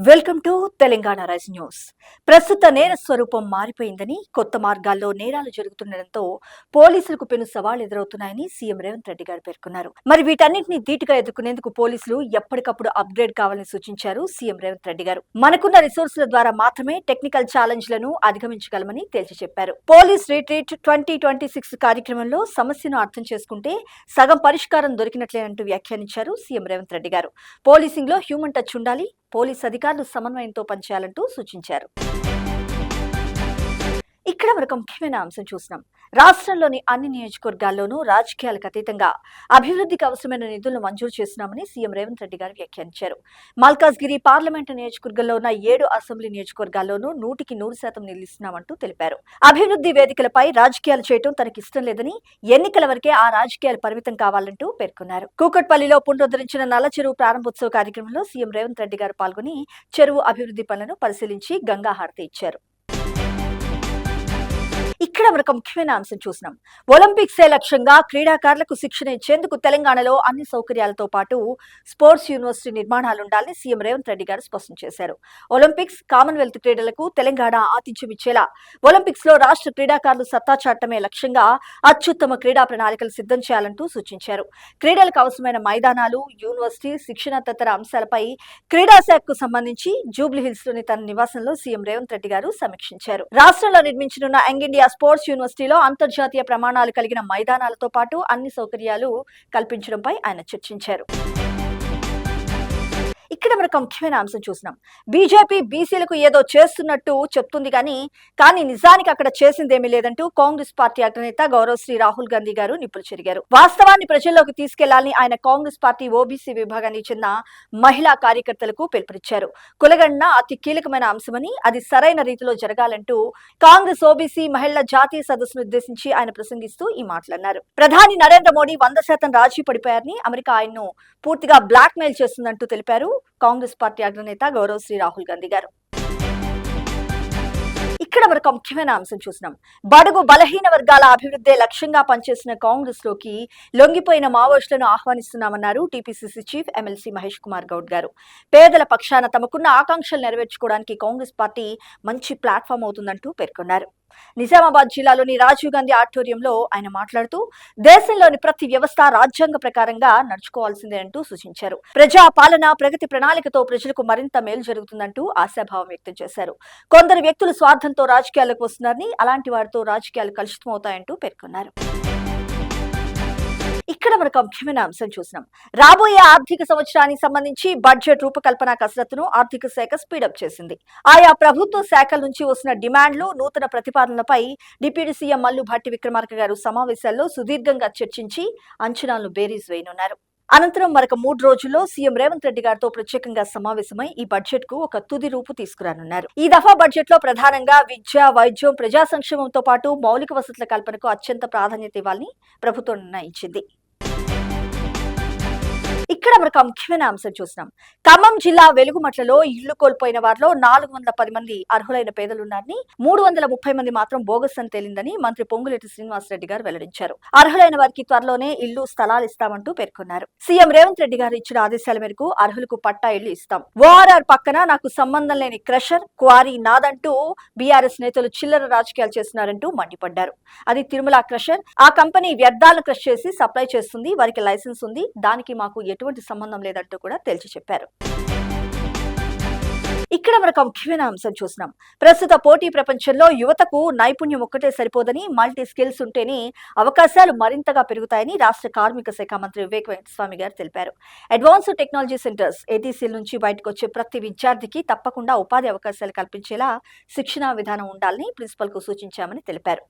Welcome to Telangana rise news. ప్రస్తుత నేర స్వరూపం మారిపోయిందని, కొత్త మార్గాల్లో నేరాలు జరుగుతుండటంతో పోలీసులకు పెను సవాళ్లు ఎదురవుతున్నాయని సీఎం రేవంత్ రెడ్డి గారు పేర్కొన్నారు. మరి వీటన్నింటినీ ధీటుగా ఎదుర్కొనేందుకు పోలీసులు ఎప్పటికప్పుడు అప్గ్రేడ్ కావాలని సూచించారు సీఎం రేవంత్ రెడ్డి గారు. మనకున్న రిసోర్సుల ద్వారా మాత్రమే టెక్నికల్ ఛాలెంజ్లను అధిగమించగలమని తేల్చి చెప్పారు. పోలీస్ రిట్రీట్ 2026 కార్యక్రమంలో సమస్యను అర్థం చేసుకుంటే సగం పరిష్కారం దొరికినట్లేనంటూ వ్యాఖ్యానించారు సీఎం రేవంత్ రెడ్డి గారు. పోలీసింగ్ లో హ్యూమన్ టచ్ ఉండాలి, పోలీస్ అధికారులు సమన్వయంతో పనిచేయాలంటూ సూచించారు. ఇక్కడ మరొక ముఖ్యమైన అంశం చూసినాం. రాష్ట్రంలోని అన్ని నియోజకవర్గాల్లోనూ రాజకీయాలకు అతీతంగా అభివృద్ధికి అవసరమైన నిధులను మంజూరు చేస్తున్నామని సీఎం రేవంత్ రెడ్డి గారు వ్యాఖ్యానించారు. మల్కాజ్గిరి పార్లమెంటు నియోజకవర్గంలో ఉన్న 7 అసెంబ్లీ నియోజకవర్గాల్లోనూ 100% నిలుస్తున్నామంటూ తెలిపారు. అభివృద్ధి వేదికలపై రాజకీయాలు చేయడం తనకిష్టం లేదని, ఎన్నికల వరకే ఆ రాజకీయాలు పరిమితం కావాలంటూ పేర్కొన్నారు. కూకట్పల్లిలో పునరుద్ధరించిన నల్ల చెరువు ప్రారంభోత్సవ కార్యక్రమంలో సీఎం రేవంత్ రెడ్డి గారు పాల్గొని చెరువు అభివృద్ధి పనులను పరిశీలించి గంగా హారతి ఇచ్చారు. ఇక్కడ మరొక ముఖ్యమైన అంశం చూసినాం. ఒలింపిక్సే లక్ష్యంగా క్రీడాకారులకు శిక్షణ ఇచ్చేందుకు తెలంగాణలో అన్ని సౌకర్యాలతో పాటు స్పోర్ట్స్ యూనివర్సిటీ నిర్మాణాలుండాలని సీఎం రేవంత్ రెడ్డి గారు స్పష్టం చేశారు. ఒలింపిక్స్, కామన్వెల్త్ క్రీడలకు తెలంగాణ ఆతిథ్యం ఇచ్చేలా ఒలింపిక్స్ లో రాష్ట్ర క్రీడాకారులు సత్తా చాటమే లక్ష్యంగా అత్యుత్తమ క్రీడా ప్రణాళికలు సిద్ధం చేయాలంటూ సూచించారు. క్రీడలకు అవసరమైన మైదానాలు, యూనివర్సిటీ, శిక్షణ తదితర అంశాలపై క్రీడా శాఖకు సంబంధించి జూబ్లీహిల్స్ లోని తన నివాసంలో సీఎం రేవంత్ రెడ్డి గారు సమీక్షించారు. రాష్ట్రంలో నిర్మించనున్న యంగ్ ఇండియా స్పోర్ట్స్ యూనివర్సిటీలో అంతర్జాతీయ ప్రమాణాలు కలిగిన మైదానాలతో పాటు అన్ని సౌకర్యాలు కల్పించడంపై ఆయన చర్చించారు. ఇక్కడ మనకు ముఖ్యమైన అంశం చూసినాం. బీజేపీ బీసీలకు ఏదో చేస్తున్నట్టు చెప్తుంది కానీ నిజానికి అక్కడ చేసిందేమీ లేదంటూ కాంగ్రెస్ పార్టీ అగ్రనేత గౌరవశ్రీ రాహుల్ గాంధీ గారు నిప్పులు చెరిగారు. వాస్తవాన్ని ప్రజల్లోకి తీసుకెళ్లాలని ఆయన కాంగ్రెస్ పార్టీ ఓబీసీ విభాగానికి చెందిన మహిళా కార్యకర్తలకు పిలుపునిచ్చారు. కులగణన అతి కీలకమైన అంశమని, అది సరైన రీతిలో జరగాలంటూ కాంగ్రెస్ ఓబీసీ మహిళల జాతీయ సదస్సును ఉద్దేశించి ఆయన ప్రసంగిస్తూ ఈ మాటలన్నారు. ప్రధాని నరేంద్ర మోడీ 100% రాజీ పడిపోయారని, అమెరికా ఆయన్ను పూర్తిగా బ్లాక్ మెయిల్ చేస్తుందంటూ తెలిపారు కాంగ్రెస్ పార్టీ అగ్రనేత గౌరవశ్రీ రాహుల్ గాంధీ గారు. ఇక్కడ మరొక ముఖ్యమైన అంశం చూసినాం. బడుగు బలహీన వర్గాల అభివృద్ధి లక్ష్యంగా పనిచేసిన కాంగ్రెస్ లోకి లొంగిపోయిన మావోయిస్టులను ఆహ్వానిస్తున్నామన్నారు TPCC chief MLC Mahesh Kumar Goud గారు. పేదల పక్షాన తమకున్న ఆకాంక్షలు నెరవేర్చుకోవడానికి కాంగ్రెస్ పార్టీ మంచి ప్లాట్ఫామ్ అవుతుందంటూ పేర్కొన్నారు. నిజామాబాద్ జిల్లాలోని రాజీవ్ గాంధీ ఆడిటోరియంలో ఆయన మాట్లాడుతూ దేశంలోని ప్రతి వ్యవస్థ రాజ్యాంగ ప్రకారంగా నడుచుకోవాల్సిందే అంటూ సూచించారు. ప్రజా పాలన, ప్రగతి ప్రణాళికతో ప్రజలకు మరింత మేలు జరుగుతుందంటూ ఆశాభావం వ్యక్తం చేశారు. కొందరు వ్యక్తులు స్వార్థంతో రాజకీయాలకు వస్తున్నారని, అలాంటి వారితో రాజకీయాలు కలుషితమవుతాయంటూ పేర్కొన్నారు. ఇక్కడ మనకు ముఖ్యమైన అంశం చూసినాం. రాబోయే ఆర్థిక సంవత్సరానికి సంబంధించి బడ్జెట్ రూపకల్పన కసరత్తును ఆర్థిక శాఖ స్పీడప్ చేసింది. ఆయా ప్రభుత్వ శాఖల నుంచి వస్తున్న డిమాండ్లు, నూతన ప్రతిపాదనలపై డిప్యూటీ సీఎం మల్లు భట్టి విక్రమార్క గారు సమావేశాల్లో సుదీర్ఘంగా చర్చించి అంచనాలను బేరీజ్ వేయనున్నారు. అనంతరం మరొక 3 రోజుల్లో సీఎం రేవంత్ రెడ్డి గారితో ప్రత్యేకంగా సమావేశమై ఈ బడ్జెట్ కు ఒక తుది రూపు తీసుకురానున్నారు. ఈ దఫా బడ్జెట్ లో ప్రధానంగా విద్య, వైద్యం, ప్రజా సంక్షేమంతో పాటు మౌలిక వసతుల కల్పనకు అత్యంత ప్రాధాన్యత ఇవ్వాలని ప్రభుత్వం నిర్ణయించింది. ఇక్కడ మనకు ముఖ్యమైన అంశం చూసినాం. ఖమ్మం జిల్లా వెలుగుమట్లలో ఇళ్లు కోల్పోయిన వారిలో 410 మంది అర్హులైన పేదలున్నారని, 330 మంది మాత్రం బోగస్ అని తేలిందని మంత్రి పొంగులేటి శ్రీనివాసరెడ్డి గారు వెల్లడించారు. అర్హులైన వారికి త్వరలోనే ఇళ్లు, స్థలాలు ఇస్తామంటూ పేర్కొన్నారు. సీఎం రేవంత్ రెడ్డి గారు ఇచ్చిన ఆదేశాల మేరకు అర్హులకు పట్టా ఇళ్లు ఇస్తాం. ఓఆర్ఆర్ పక్కన నాకు సంబంధం లేని క్రషర్, క్వారీ నాదంటూ బీఆర్ఎస్ నేతలు చిల్లర రాజకీయాలు చేస్తున్నారంటూ మండిపడ్డారు. అది తిరుమల క్రషర్. ఆ కంపెనీ వ్యర్థాలను క్రష్ చేసి సప్లై చేస్తుంది. వారికి లైసెన్స్ ఉంది. దానికి మాకు ఎటువంటి సంబంధం లేదంటూ కూడా తేల్చి చెప్పారు. ఇక్కడ మనకు ముఖ్యమైన అంశం చూసినాం. ప్రస్తుత పోటీ ప్రపంచంలో యువతకు నైపుణ్యం ఒక్కటే సరిపోదని, మల్టీ స్కిల్స్ ఉంటేనే అవకాశాలు మరింతగా పెరుగుతాయని రాష్ట్ర కార్మిక శాఖ మంత్రి వివేక్ వెంకటస్వామి గారు తెలిపారు. అడ్వాన్స్డ్ టెక్నాలజీ సెంటర్స్ ఏటీసీల నుంచి బయటకు వచ్చే ప్రతి విద్యార్థికి తప్పకుండా ఉపాధి అవకాశాలు కల్పించేలా శిక్షణా విధానం ఉండాలని ప్రిన్సిపల్ కు సూచించామని తెలిపారు.